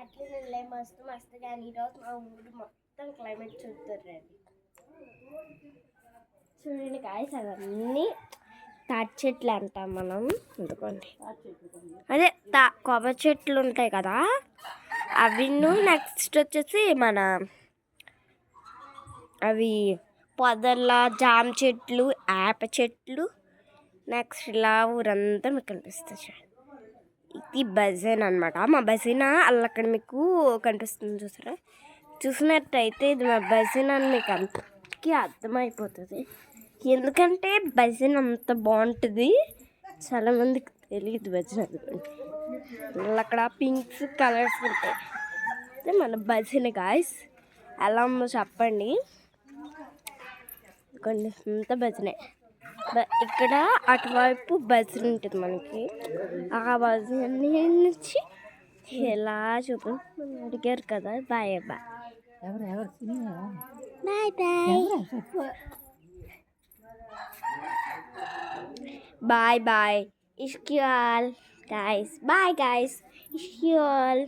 అట్లే మస్తు మస్తు కానీ ఈరోజు మా ఊరు మొత్తం క్లైమేట్ చూద్దరండి. చూడండి గాయస్, అవన్నీ తాటి చెట్లు అంటాం మనం. ఎందుకండి అదే కొబ్బరి చెట్లు ఉంటాయి కదా అవి. నెక్స్ట్ వచ్చేసి మన అవి పొదల జామ చెట్లు, వేప చెట్లు. నెక్స్ట్ ఇలా ఊరంతా మీకు కనిపిస్తుంది. ఇది బజన్ అనమాట. మా బజీన అక్కడ మీకు కనిపిస్తుంది చూసారా. చూసినట్టయితే ఇది మా బజీన్ అని మీకు అందరికీ అర్థమైపోతుంది. ఎందుకంటే బజన్ అంత బాగుంటుంది. చాలామందికి తెలియదు బజన్. అందుకని అక్కడ పింక్స్ కలర్స్ ఉంటాయి. అదే మన బజన్ గాయస్. ఎలా ఉందో చెప్పండి. కొన్ని అంత బజనే. ఇక్కడ అటువైపు బజన్ ఉంటుంది మనకి. ఆ బజన్ నుంచి ఎలా చూద్దాం. అడిగారు కదా. Bye bye bye bye bye bye. Ish you all guys. Bye guys. Ish you all.